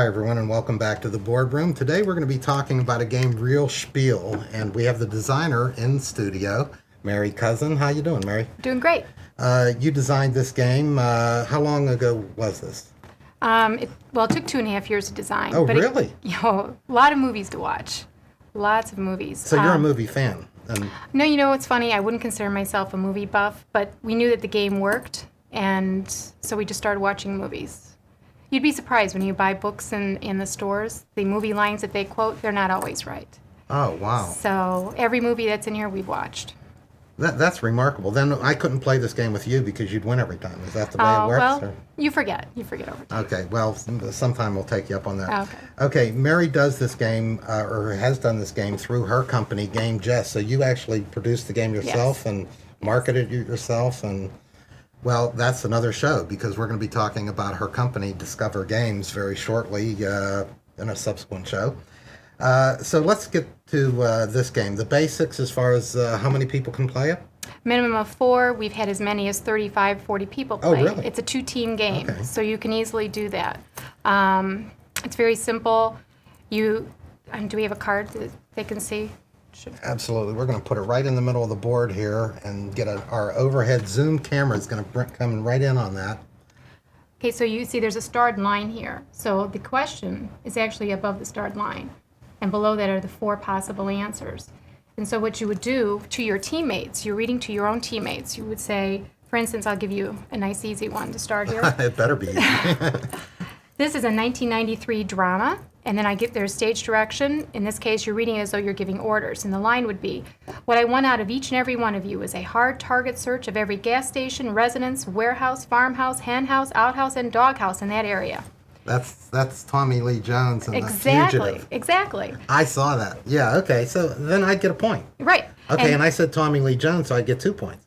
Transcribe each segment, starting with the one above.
everyone, and welcome back to the boardroom. Today we're going to be talking about a game, Real Schpeel, and we have the designer in studio, Mary Couzin. How you doing, Mary? Doing great. You designed this game. How long ago was this? It took 2.5 years to design. Oh, but really? A lot of movies to watch. Lots of movies. So you're a movie fan? No, you know what's funny? I wouldn't consider myself a movie buff, but we knew that the game worked, and so we just started watching movies. You'd be surprised when you buy books in the stores, the movie lines that they quote, they're not always right. Oh, wow. So every movie that's in here, we've watched. That's remarkable. Then I couldn't play this game with you because you'd win every time. Is that the way it works? Well, or? you forget. You forget over time. Okay, well, sometime we'll take you up on that. Okay. Okay, Mary does this game, or has done this game through her company, Game Jest. So you actually produced the game yourself and marketed it yourself, and well, that's another show because we're going to be talking about her company, Discover Games, very shortly in a subsequent show. So let's get to this game. The basics as far as how many people can play it? Minimum of 4. We've had as many as 35, 40 people play. Oh, really? It's a 2-team game, Okay. so you can easily do that. It's very simple. Do we have a card that they can see? Absolutely. We're going to put it right in the middle of the board here and get our overhead zoom camera is going to come right in on that. Okay, so you see there's a starred line here. So the question is actually above the starred line. And below that are the 4 possible answers. And so what you would do to your teammates, you're reading to your own teammates, you would say, for instance, I'll give you a nice easy one to start here. It better be easy. This is a 1993 drama, and then there's stage direction. In this case, you're reading it as though you're giving orders. And the line would be, what I want out of each and every one of you is a hard target search of every gas station, residence, warehouse, farmhouse, hen house, outhouse, and doghouse in that area. That's Tommy Lee Jones and The Fugitive. Exactly. I saw that. Yeah, okay. So then I'd get a point. Right. Okay, and I said Tommy Lee Jones, so I'd get 2 points.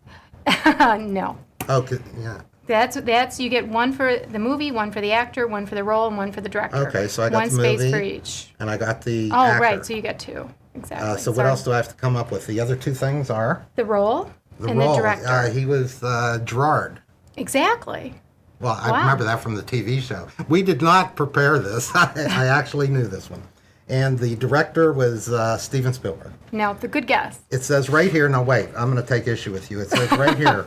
No. Okay, yeah. That's you get 1 for the movie, 1 for the actor, 1 for the role, and 1 for the director. Okay, so I got 1 the movie. space for each. And I got the Oh, actor. right, so you get 2. Exactly. So what else do I have to come up with? The other 2 things are? The role The and role. the director. He was Gerard. Exactly. Well, I Wow. remember that from the TV show. We did not prepare this. I actually knew this one. And the director was Steven Spielberg. No, the good guess. It says right here, now wait, I'm going to take issue with you. It says right here,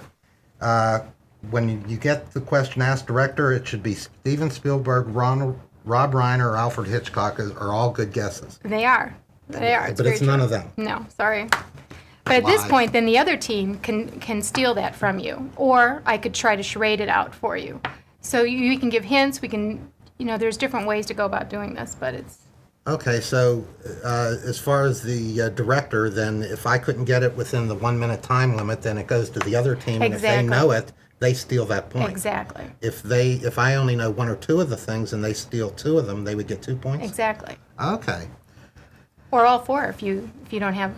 when you get the question asked director, it should be Steven Spielberg, Rob Reiner, or Alfred Hitchcock are all good guesses. They are. They are. But it's none of them. No, sorry. But at this Lies. point, then the other team can steal that from you, or I could try to charade it out for you. So you can give hints. We can, there's different ways to go about doing this, but it's. Okay, so as far as the director, then if I couldn't get it within the 1 minute time limit, then it goes to the other team, and if they know it, they steal that point. Exactly. If I only know 1 or 2 of the things and they steal 2 of them, they would get 2 points. Exactly. Okay. Or all 4 if you don't have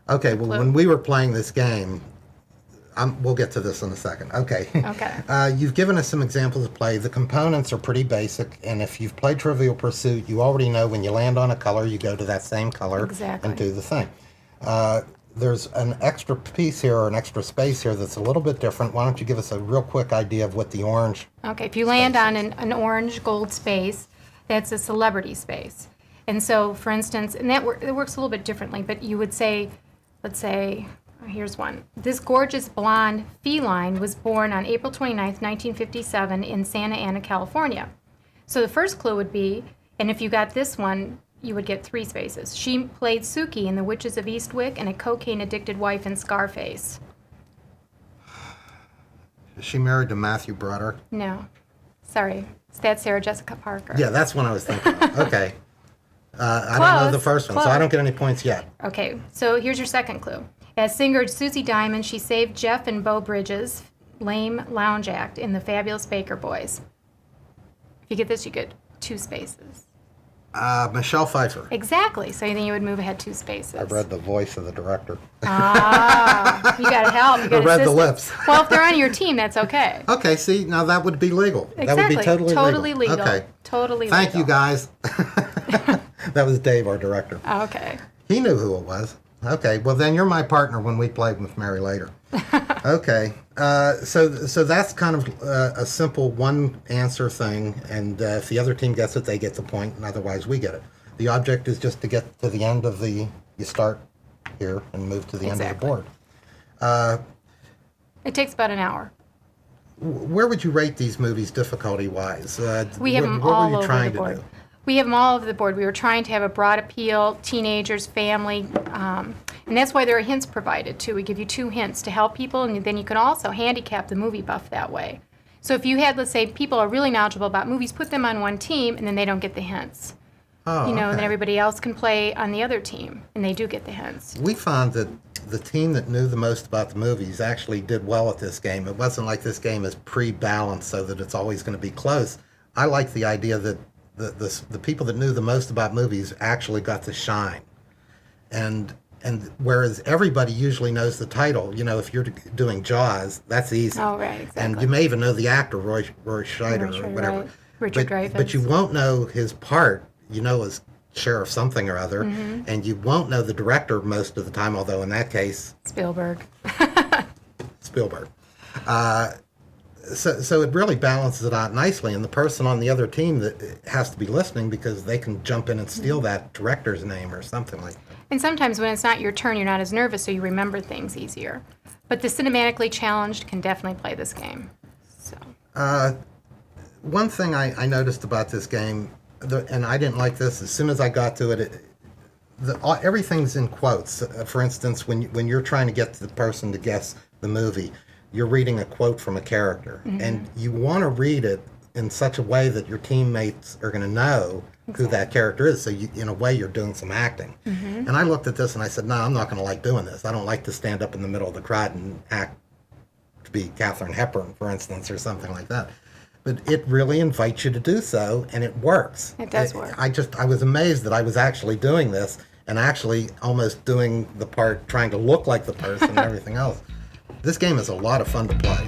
Okay. Well, when we were playing this game, we'll get to this in a second. Okay. Okay. You've given us some examples of play. The components are pretty basic, and if you've played Trivial Pursuit, you already know when you land on a color, you go to that same color and do the thing. There's an extra piece here or an extra space here that's a little bit different. Why don't you give us a real quick idea of what the orange? Okay. If you land on an orange gold space, that's a celebrity space. And so, for instance, and it works a little bit differently, but you would say, let's say, here's one. This gorgeous blonde feline was born on April 29th, 1957 in Santa Ana, California. So the first clue would be, and if you got this one, you would get 3 spaces. She played Sookie in The Witches of Eastwick and a cocaine-addicted wife in Scarface. Is she married to Matthew Broderick? No. Sorry. That's Sarah Jessica Parker. Yeah, that's what I was thinking of. Okay. I don't know the first one, so I don't get any points yet. Okay, so here's your second clue. As singer Susie Diamond, she saved Jeff and Beau Bridges' lame lounge act in The Fabulous Baker Boys. If you get this, you get 2 spaces. Michelle Pfeiffer. Exactly, so then you would move ahead 2 spaces. I read the voice of the director. Ah, you got to help. You got I read the assistance. lips. Well, if they're on your team, that's okay. Okay, see, now that would be legal. Exactly. That would be totally legal. Okay. Totally legal. Thank you, guys. That was Dave, our director. Okay. He knew who it was. Okay, well then you're my partner when we play with Mary later. Okay, so that's kind of a simple one answer thing, and if the other team gets it, they get the point, and otherwise we get it. The object is just to get to the end of you start here and move to the end of the board. It takes about an hour. Where would you rate these movies difficulty-wise? We have them all over the board. We have them all over the board. We were trying to have a broad appeal, teenagers, family, and that's why there are hints provided too. We give you 2 hints to help people, and then you can also handicap the movie buff that way. So if you had, let's say, people are really knowledgeable about movies, put them on one team, and then they don't get the hints. Oh, and okay. then everybody else can play on the other team, and they do get the hints. We found that the team that knew the most about the movies actually did well at this game. It wasn't like this game is pre-balanced so that it's always going to be close. I like the idea that the people that knew the most about movies actually got to shine. And whereas everybody usually knows the title, if you're doing Jaws, that's easy. Oh, right, exactly. And you may even know the actor, Roy Scheider or whatever. Right. Richard Dreyfuss. But you won't know his part, as sheriff something or other, and you won't know the director most of the time, although in that case... Spielberg. So it really balances it out nicely, and the person on the other team that has to be listening because they can jump in and steal that director's name or something like that. And sometimes when it's not your turn, you're not as nervous, so you remember things easier. But the cinematically challenged can definitely play this game. So. One thing I noticed about this game, and I didn't like this, as soon as I got to it, everything's in quotes. For instance, when you're trying to get the person to guess the movie, you're reading a quote from a character, and you want to read it in such a way that your teammates are going to know who that character is. So in a way, you're doing some acting. And I looked at this and I said, no, I'm not going to like doing this. I don't like to stand up in the middle of the crowd and act to be Katharine Hepburn, for instance, or something like that. But it really invites you to do so, and it works. It does work. I was amazed that I was actually doing this and actually almost doing the part, trying to look like the person and everything else. This game is a lot of fun to play.